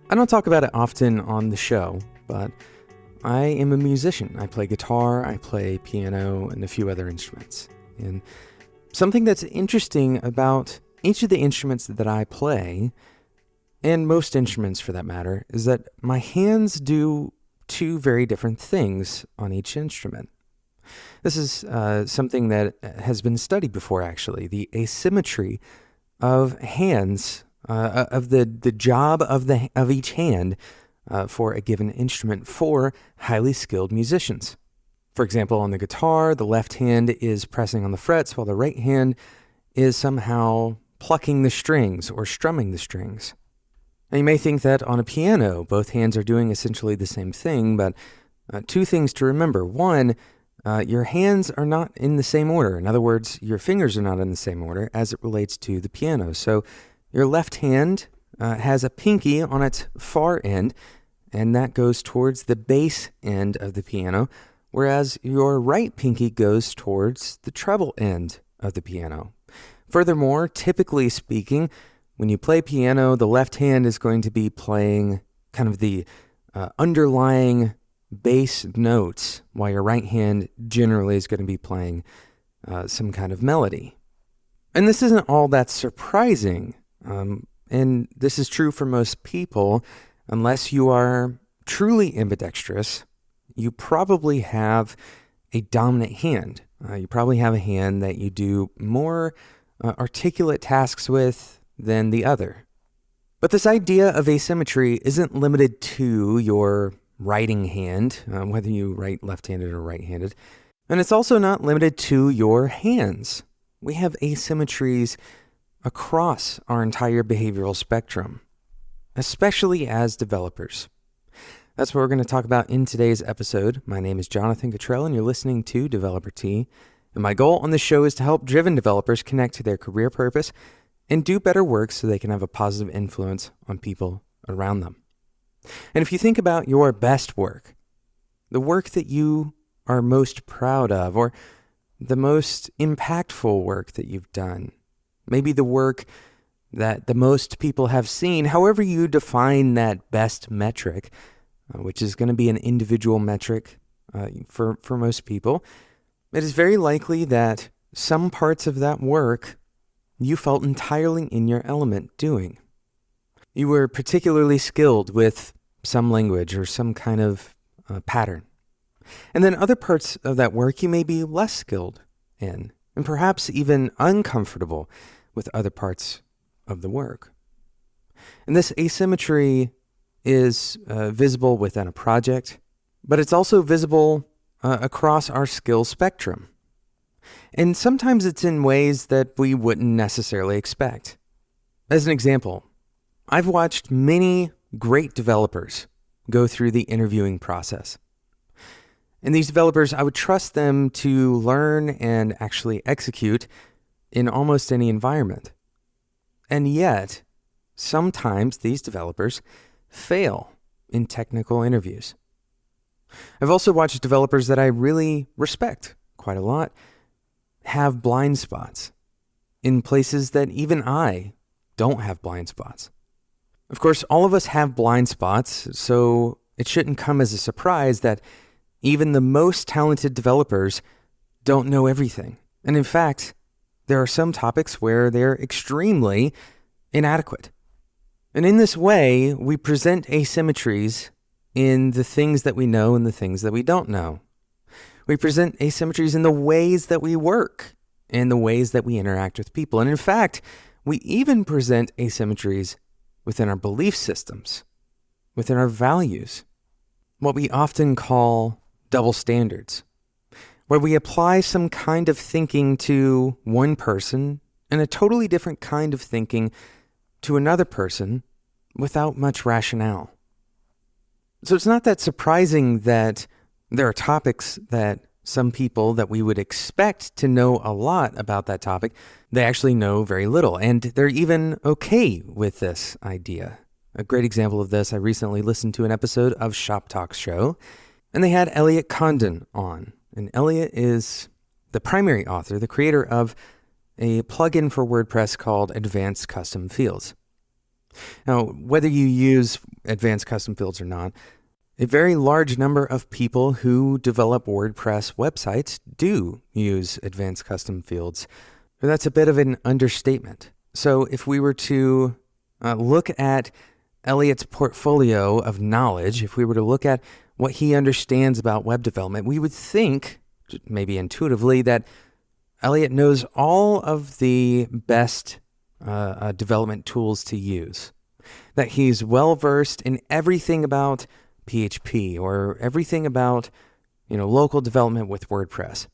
I don't talk about it often on the show, but I am a musician. I play guitar, I play piano, and a few other instruments. And something that's interesting about each of the instruments that I play, and most instruments for that matter, is that my hands do two very different things on each instrument. This is something that has been studied before, actually, the asymmetry of hands, of the job of each hand for a given instrument for highly skilled musicians. For example, on the guitar, the left hand is pressing on the frets while the right hand is somehow plucking the strings or strumming the strings. Now, you may think that on a piano, both hands are doing essentially the same thing, but two things to remember. One, your hands are not in the same order. In other words, your fingers are not in the same order as it relates to the piano. So your left hand has a pinky on its far end, and that goes towards the bass end of the piano, whereas your right pinky goes towards the treble end of the piano. Furthermore, typically speaking, when you play piano, the left hand is going to be playing kind of the underlying bass notes, while your right hand generally is going to be playing some kind of melody. And this isn't all that surprising, and this is true for most people. Unless you are truly ambidextrous, you probably have a dominant hand. You probably have a hand that you do more articulate tasks with than the other. But this idea of asymmetry isn't limited to your writing hand, whether you write left-handed or right-handed. And it's also not limited to your hands. We have asymmetries across our entire behavioral spectrum, especially as developers. That's what we're going to talk about in today's episode. My name is Jonathan Cottrell, and you're listening to Developer Tea. And my goal on this show is to help driven developers connect to their career purpose and do better work so they can have a positive influence on people around them. And if you think about your best work, the work that you are most proud of, or the most impactful work that you've done, maybe the work that the most people have seen, however you define that best metric, which is going to be an individual metric for most people, it is very likely that some parts of that work you felt entirely in your element doing. You were particularly skilled with some language or some kind of pattern. And then other parts of that work you may be less skilled in, and perhaps even uncomfortable with other parts of the work. And this asymmetry is visible within a project, but it's also visible across our skill spectrum. And sometimes it's in ways that we wouldn't necessarily expect. As an example, I've watched many great developers go through the interviewing process. And these developers, I would trust them to learn and actually execute in almost any environment. And yet, sometimes these developers fail in technical interviews. I've also watched developers that I really respect quite a lot have blind spots in places that even I don't have blind spots. Of course, all of us have blind spots, so it shouldn't come as a surprise that even the most talented developers don't know everything. And in fact, there are some topics where they're extremely inadequate. And in this way, we present asymmetries in the things that we know and the things that we don't know. We present asymmetries in the ways that we work and the ways that we interact with people. And in fact, we even present asymmetries within our belief systems, within our values, what we often call double standards, where we apply some kind of thinking to one person and a totally different kind of thinking to another person without much rationale. So it's not that surprising that there are topics that some people that we would expect to know a lot about that topic, they actually know very little, and they're even okay with this idea. A great example of this, I recently listened to an episode of Shop Talk's show, and they had Elliot Condon on. And Elliot is the primary author, the creator of a plugin for WordPress called Advanced Custom Fields. Now, whether you use advanced custom fields or not, a very large number of people who develop WordPress websites do use advanced custom fields. But that's a bit of an understatement. So if we were to look at Elliot's portfolio of knowledge, if we were to look at what he understands about web development, we would think, maybe intuitively, that Elliot knows all of the best development tools to use, that he's well-versed in everything about PHP or everything about, local development with WordPress.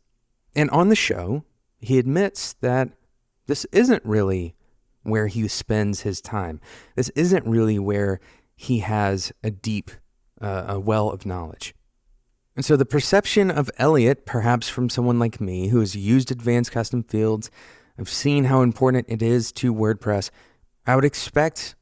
And on the show, he admits that this isn't really where he spends his time. This isn't really where he has a deep a well of knowledge. And so the perception of Elliot, perhaps from someone like me who has used advanced custom fields, I've seen how important it is to WordPress, I would expect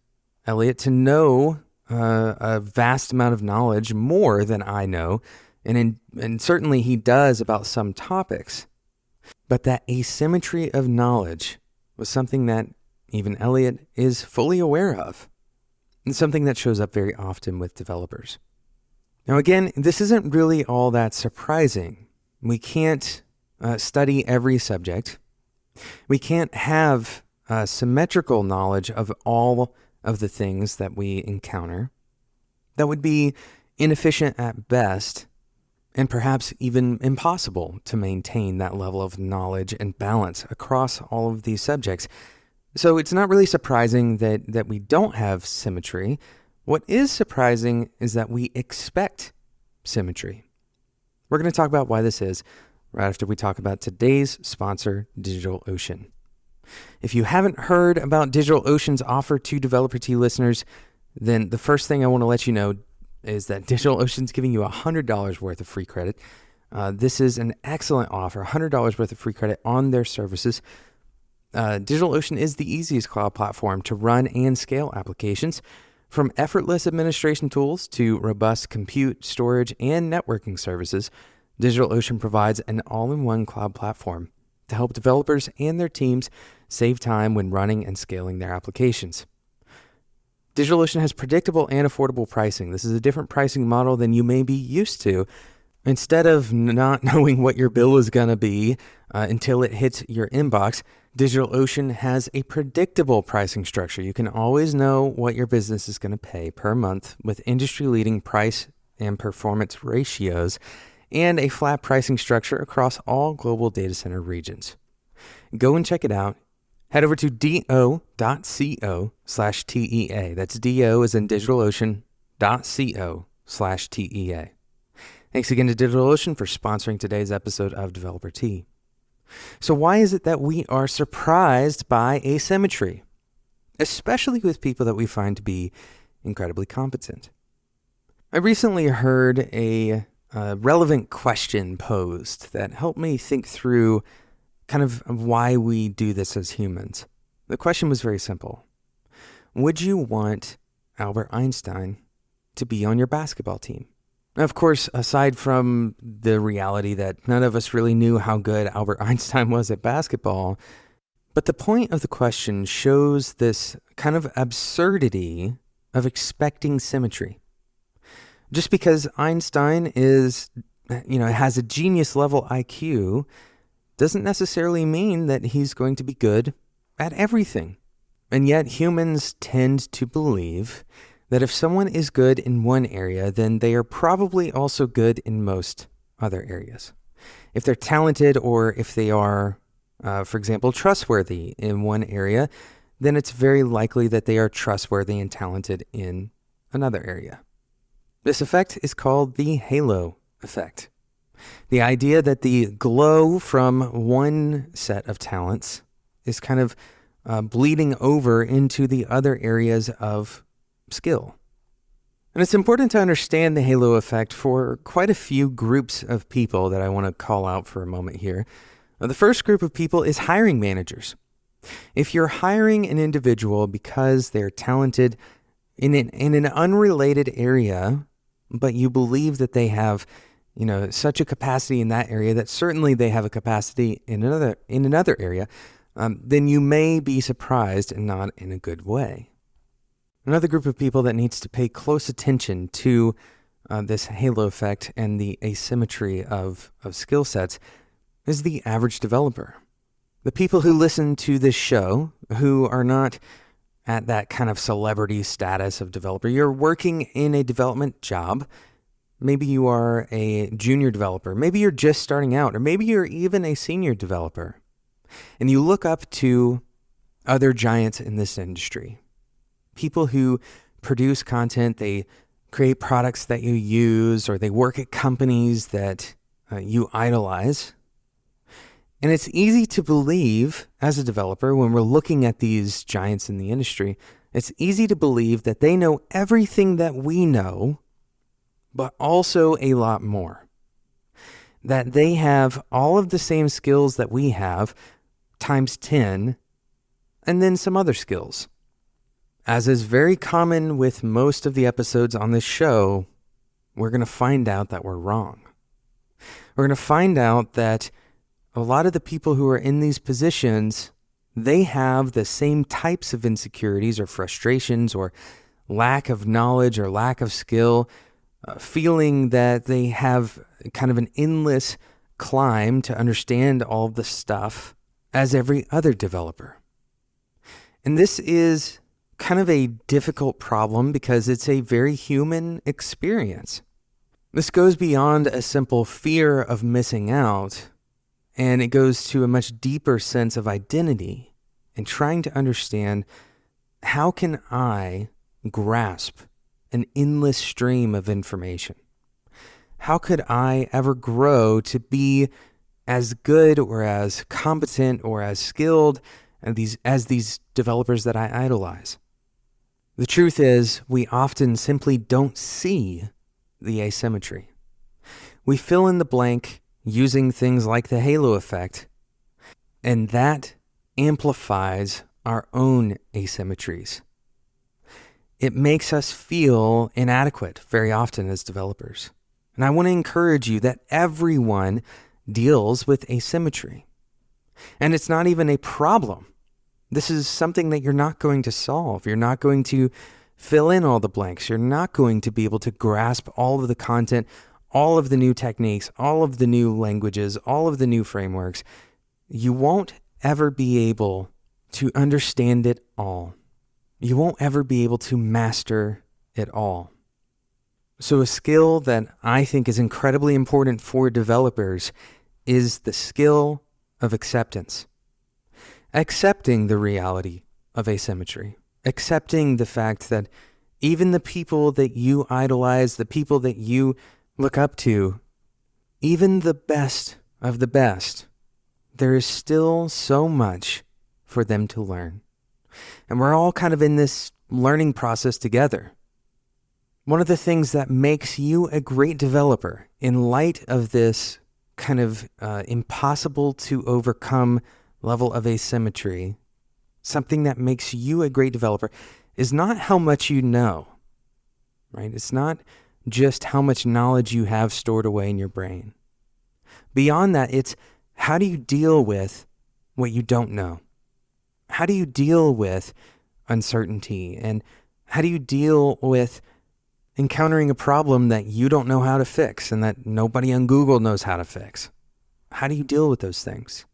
Elliot to know a vast amount of knowledge, more than I know, and certainly he does about some topics. But that asymmetry of knowledge was something that even Elliot is fully aware of, and something that shows up very often with developers. Now again, this isn't really all that surprising. We can't study every subject. We can't have symmetrical knowledge of all of the things that we encounter. That would be inefficient at best, and perhaps even impossible to maintain that level of knowledge and balance across all of these subjects. So it's not really surprising that we don't have symmetry. What is surprising is that we expect symmetry. We're going to talk about why this is right after we talk about today's sponsor, DigitalOcean. If you haven't heard about DigitalOcean's offer to Developer T listeners, then the first thing I want to let you know is that DigitalOcean's giving you $100 worth of free credit. This is an excellent offer, $100 worth of free credit on their services. DigitalOcean is the easiest cloud platform to run and scale applications. From effortless administration tools to robust compute, storage, and networking services, DigitalOcean provides an all-in-one cloud platform to help developers and their teams save time when running and scaling their applications. DigitalOcean has predictable and affordable pricing. This is a different pricing model than you may be used to. Instead of not knowing what your bill is going to be until it hits your inbox, DigitalOcean has a predictable pricing structure. You can always know what your business is going to pay per month with industry-leading price and performance ratios and a flat pricing structure across all global data center regions. Go and check it out. Head over to do.co/TEA. That's do as in DigitalOcean.co/TEA. Thanks again to DigitalOcean for sponsoring today's episode of Developer T. So why is it that we are surprised by asymmetry, especially with people that we find to be incredibly competent? I recently heard a relevant question posed that helped me think through kind of why we do this as humans. The question was very simple. Would you want Albert Einstein to be on your basketball team? Of course, aside from the reality that none of us really knew how good Albert Einstein was at basketball, but the point of the question shows this kind of absurdity of expecting symmetry. Just because Einstein has a genius level IQ doesn't necessarily mean that he's going to be good at everything. And yet humans tend to believe that if someone is good in one area, then they are probably also good in most other areas. If they're talented or if they are, for example, trustworthy in one area, then it's very likely that they are trustworthy and talented in another area. This effect is called the halo effect. The idea that the glow from one set of talents is kind of bleeding over into the other areas of skill. And it's important to understand the halo effect for quite a few groups of people that I want to call out for a moment here. The first group of people is hiring managers. If you're hiring an individual because they're talented in an unrelated area, but you believe that they have, such a capacity in that area that certainly they have a capacity in another area, then you may be surprised and not in a good way. Another group of people that needs to pay close attention to this halo effect and the asymmetry of skill sets is the average developer. The people who listen to this show, who are not at that kind of celebrity status of developer. You're working in a development job. Maybe you are a junior developer. Maybe you're just starting out, or maybe you're even a senior developer. And you look up to other giants in this industry. People who produce content, they create products that you use, or they work at companies that you idolize. And it's easy to believe as a developer when we're looking at these giants in the industry, it's easy to believe that they know everything that we know, but also a lot more. That they have all of the same skills that we have, times 10, and then some other skills. As is very common with most of the episodes on this show, we're going to find out that we're wrong. We're going to find out that a lot of the people who are in these positions, they have the same types of insecurities or frustrations or lack of knowledge or lack of skill, feeling that they have kind of an endless climb to understand all of the stuff as every other developer. And this is kind of a difficult problem because it's a very human experience. This goes beyond a simple fear of missing out, and it goes to a much deeper sense of identity and trying to understand, how can I grasp an endless stream of information? How could I ever grow to be as good or as competent or as skilled as these developers that I idolize? The truth is, we often simply don't see the asymmetry. We fill in the blank using things like the halo effect, and that amplifies our own asymmetries. It makes us feel inadequate very often as developers. And I want to encourage you that everyone deals with asymmetry. And it's not even a problem. This is something that you're not going to solve. You're not going to fill in all the blanks. You're not going to be able to grasp all of the content, all of the new techniques, all of the new languages, all of the new frameworks. You won't ever be able to understand it all. You won't ever be able to master it all. So a skill that I think is incredibly important for developers is the skill of acceptance. Accepting the reality of asymmetry. Accepting the fact that even the people that you idolize, the people that you look up to, even the best of the best, there is still so much for them to learn. And we're all kind of in this learning process together. One of the things that makes you a great developer in light of this kind of impossible to overcome level of asymmetry, something that makes you a great developer is not how much you know, right? It's not just how much knowledge you have stored away in your brain. Beyond that, it's how do you deal with what you don't know? How do you deal with uncertainty? And how do you deal with encountering a problem that you don't know how to fix and that nobody on Google knows how to fix? How do you deal with those things?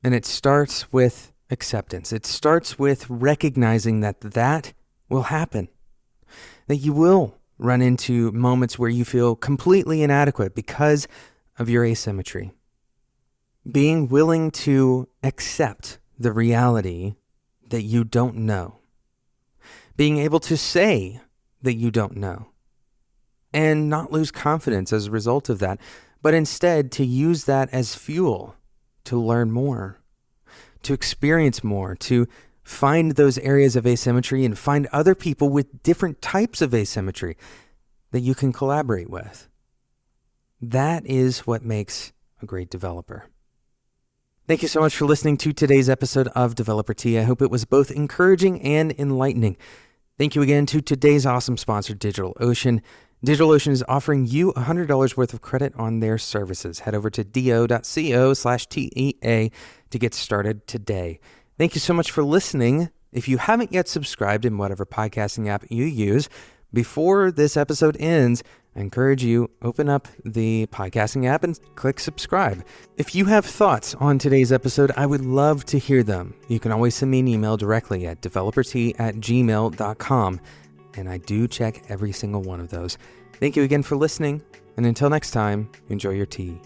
And it starts with acceptance. It starts with recognizing that that will happen, that you will run into moments where you feel completely inadequate because of your asymmetry. Being willing to accept the reality that you don't know. Being able to say that you don't know. And not lose confidence as a result of that, but instead to use that as fuel to learn more, to experience more, to find those areas of asymmetry and find other people with different types of asymmetry that you can collaborate with. That is what makes a great developer. Thank you so much for listening to today's episode of Developer Tea. I hope it was both encouraging and enlightening. Thank you again to today's awesome sponsor, DigitalOcean. DigitalOcean is offering you $100 worth of credit on their services. Head over to do.co/TEA to get started today. Thank you so much for listening, If you haven't yet subscribed in whatever podcasting app you use, before this episode ends, I encourage you, open up the podcasting app and click subscribe. If you have thoughts on today's episode, I would love to hear them. You can always send me an email directly at developertea@gmail.com, and I do check every single one of those. Thank you again for listening, and until next time, enjoy your tea.